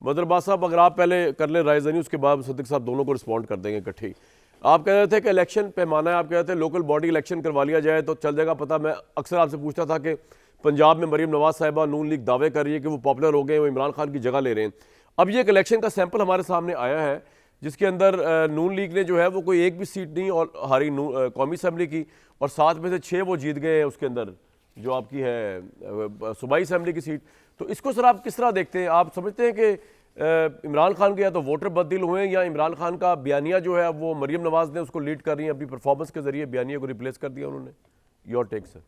मदरबाज साहब, अगर आप पहले कर ले रायजनी, उसके बाद सदीक साहब दोनों को रिस्पॉन्ड कर देंगे इकट्ठे ही। आप कह रहे थे कि इलेक्शन पैमाना है, आप कह रहे थे लोकल बॉडी इलेक्शन करवा लिया जाए तो चल जाएगा पता। मैं अक्सर आपसे पूछता था कि पंजाब में मरीम नवाज साहिबा नून लीग दावे कर रही है कि वो पॉपुलर हो गए, वो इमरान खान की जगह ले रहे हैं। अब ये एक इलेक्शन का सैंपल हमारे सामने आया है जिसके अंदर नून लीग ने जो है वो कोई एक भी सीट नहीं और हारी कौमी असम्बली की, और 7 में से 6 वो जीत गए हैं उसके अंदर जो आपकी है सूबाई असम्बली की सीट। तो इसको सर आप किस तरह देखते हैं? आप समझते हैं कि इमरान खान के या तो वोटर बददिल हुए हैं या इमरान खान का बयानिया जो है वो मरीम नवाज ने उसको लीड कर रही है, अपनी परफॉर्मेंस के जरिए बयानिया को रिप्लेस कर दिया उन्होंने? Your take sir.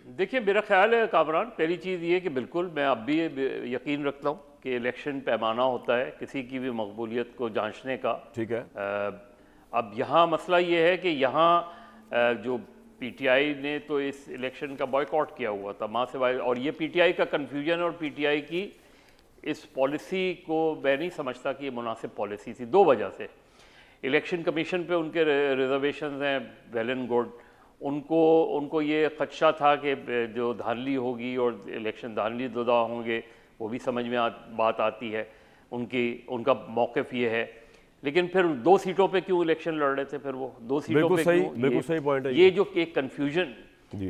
देखिए, मेरा ख्याल है कामरान, पहली चीज़ ये कि बिल्कुल मैं अब भी यकीन रखता हूँ कि इलेक्शन पैमाना होता है किसी की भी मकबूलियत को जांचने का। ठीक है। अब यहाँ मसला ये है कि यहाँ जो पीटीआई ने तो इस इलेक्शन का बॉयकॉट किया हुआ था माँ से, और ये पीटीआई का कन्फ्यूजन और पीटीआई की इस पॉलिसी को मैं नहीं समझता कि ये मुनासिब पॉलिसी थी, 2 वजह से। इलेक्शन कमीशन पे उनके रिजर्वेशंस हैं वेल एंड गुड, उनको ये खदशा था कि जो धांधली होगी और इलेक्शन धांधलीज़ुदा होंगे, वो भी समझ में बात आती है, उनका मौक़िफ़ ये है। लेकिन फिर 2 सीटों पे क्यों इलेक्शन लड़ रहे थे? फिर वो 2 सीटों पे क्यों? बिल्कुल सही पॉइंट है ये जो एक कन्फ्यूजन जी,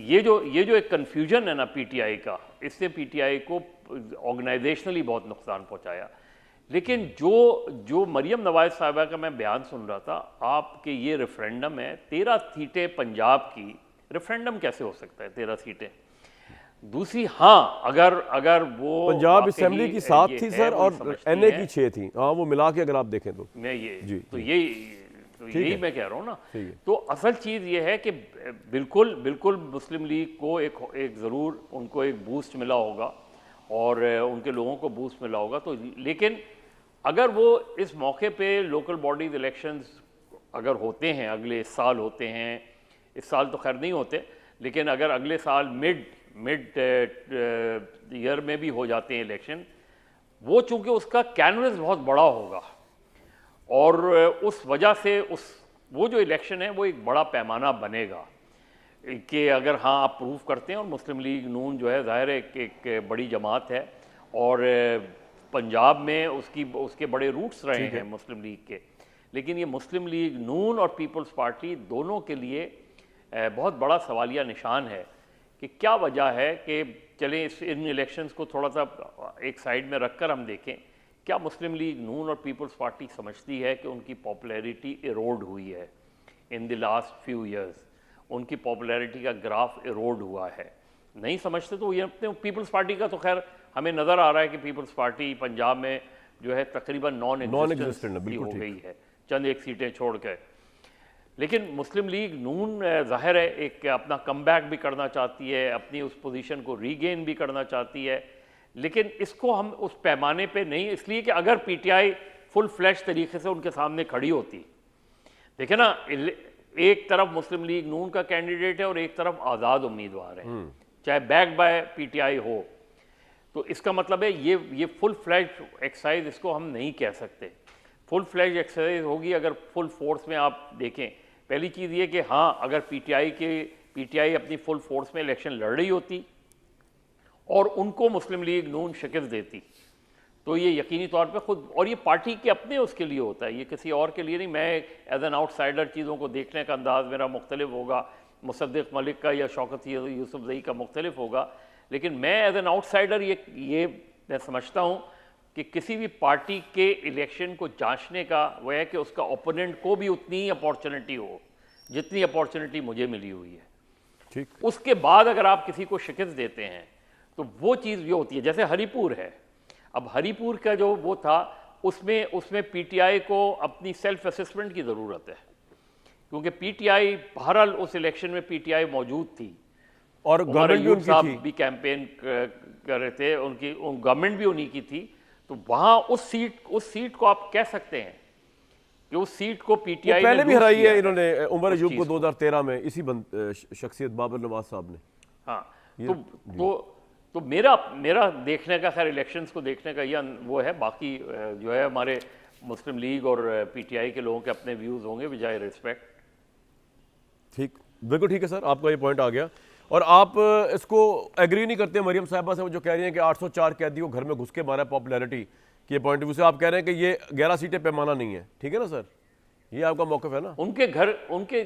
ये जो एक कन्फ्यूजन है ना पीटीआई का, इससे पीटीआई को ऑर्गेनाइजेशनली बहुत नुकसान पहुंचाया। लेकिन जो मरियम नवाज साहिबा का मैं बयान सुन रहा था, आपके ये रेफरेंडम है 13 सीटें पंजाब की, रेफरेंडम कैसे हो सकता है 13 सीटें? दूसरी, हाँ, अगर वो पंजाब असेंबली की 7 थी सर और एनए की 6 थी। हाँ, वो मिला के अगर आप देखें तो मैं ये जी, तो जी। यही मैं कह रहा हूँ ना। तो असल चीज़ ये है कि बिल्कुल मुस्लिम लीग को एक ज़रूर उनको एक बूस्ट मिला होगा और उनके लोगों को बूस्ट मिला होगा। तो लेकिन अगर वो इस मौके पे लोकल बॉडीज इलेक्शंस अगर होते हैं, अगले साल होते हैं, इस साल तो खैर नहीं होते, लेकिन अगर अगले साल मिड ईयर में भी हो जाते हैं इलेक्शन, वो चूंकि उसका कैनवस बहुत बड़ा होगा और उस वजह से वो जो इलेक्शन है वो एक बड़ा पैमाना बनेगा कि अगर हाँ आप प्रूव करते हैं। और मुस्लिम लीग नून जो है ज़ाहिर है एक बड़ी जमात है और पंजाब में उसके बड़े रूट्स रहे हैं मुस्लिम लीग के। लेकिन ये मुस्लिम लीग नून और पीपल्स पार्टी दोनों के लिए बहुत बड़ा सवालिया निशान है कि क्या वजह है कि चलें इन इलेक्शंस को थोड़ा सा एक साइड में रखकर हम देखें, क्या मुस्लिम लीग नून और पीपल्स पार्टी समझती है कि उनकी पॉपुलैरिटी इरोड हुई है in the last few years? उनकी पॉपुलैरिटी का ग्राफ इरोड हुआ है? नहीं समझते तो ये अपने पीपल्स पार्टी का तो खैर हमें नज़र आ रहा है कि पीपल्स पार्टी पंजाब में जो है तकरीबन नॉन एग्जिस्टेंट हो गई है, चंद एक सीटें छोड़ कर। लेकिन मुस्लिम लीग नून ज़ाहिर है एक अपना कमबैक भी करना चाहती है, अपनी उस पोजीशन को रीगेन भी करना चाहती है, लेकिन इसको हम उस पैमाने पे नहीं, इसलिए कि अगर पीटीआई फुल फ्लैश तरीके से उनके सामने खड़ी होती, देखे ना, एक तरफ मुस्लिम लीग नून का कैंडिडेट है और एक तरफ आज़ाद उम्मीदवार है, चाहे बैक बाय पीटीआई हो, तो इसका मतलब है ये फुल फ्लैश एक्सरसाइज इसको हम नहीं कह सकते। फुल फ्लैश एक्सरसाइज होगी अगर फुल फोर्स में आप देखें। पहली चीज़ ये कि हाँ, अगर पीटीआई अपनी फुल फोर्स में इलेक्शन लड़ रही होती और उनको मुस्लिम लीग नून शिकस्त देती, तो ये यकीनी तौर पे खुद, और ये पार्टी के अपने उसके लिए होता है, ये किसी और के लिए नहीं। मैं एज एन आउटसाइडर चीज़ों को देखने का अंदाज़ मेरा मुख्तलिफ होगा, मुसद्दिक मलिक का या शौकत यूसुफजई का मुख्तलिफ होगा, लेकिन मैं एज एन आउटसाइडर ये मैं समझता हूँ कि किसी भी पार्टी के इलेक्शन को जांचने का वह है कि उसका ओपोनेंट को भी उतनी ही अपॉर्चुनिटी हो जितनी अपॉर्चुनिटी मुझे मिली हुई है। ठीक। उसके बाद अगर आप किसी को शिकस्त देते हैं तो वो चीज़ ये होती है, जैसे हरीपुर है। अब हरीपुर का जो वो था उसमें पीटीआई को अपनी सेल्फ असेसमेंट की ज़रूरत है, क्योंकि पीटीआई बहरहाल उस इलेक्शन में पीटीआई मौजूद थी और गवर्नमेंट भी कैंपेन कर रहे थे, उनकी गवर्नमेंट भी उन्हीं की थी। तो वहाँ उस सीट को आप कह सकते हैं कि उस सीट को पीटीआई पहले भी हराई है इन्होंने उमर अयूब को 2013 में, इसी शख्सियत बाबर नवाज साहब ने। हाँ, तो मेरा देखने का, खैर इलेक्शंस को देखने का ये वो है। बाकी जो है हमारे मुस्लिम लीग और पीटीआई के लोगों के अपने व्यूज़ होंगे, विच आई रिस्पेक्ट। ठीक, बिल्कुल ठीक है सर, आपका ये पॉइंट आ गया। और आप इसको एग्री नहीं करते मरियम साहिबा से, वो जो कह रही हैं कि 804 कैदी को घर में घुस के मारा है, पॉपुलैरिटी के पॉइंट ऑफ व्यू से आप कह रहे हैं कि ये 11 सीटें पैमाना नहीं है, ठीक है ना सर? ये आपका मौक़िफ़ है ना? उनके घर उनके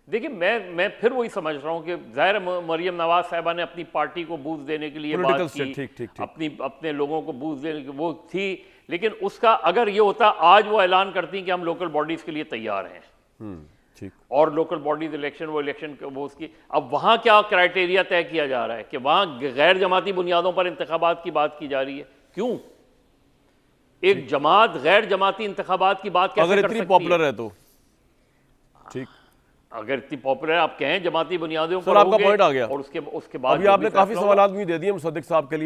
देखिए मैं फिर वही समझ रहा हूँ कि ज़ाहिर मरियम नवाज साहिबा ने अपनी पार्टी को बूस्ट देने के लिए बात की, ठीक। अपने लोगों को बूस्ट देने की वो थी, लेकिन उसका अगर ये होता आज वो ऐलान करती कि हम लोकल बॉडीज़ के लिए तैयार हैं, ठीक। और लोकल बॉडीज इलेक्शन वो उसकी, अब वहाँ क्या क्राइटेरिया तय किया जा रहा है कि वहाँ गैर जमाती बुनियादों पर इंतखाबात की बात की जा रही है? क्यों एक जमात गैर जमाती इंतखाबात की बात कैसे अगर कर इतनी सकती पॉपुलर है तो ठीक। अगर इतनी पॉपुलर आप कहें जमाती बुनियादों सर पर आपका होंगे, पॉइंट आ गया। और उसके बाद अभी जो आपने भी काफी फैसला सवालात भी दे दिए मुसद्दिक साहब के लिए।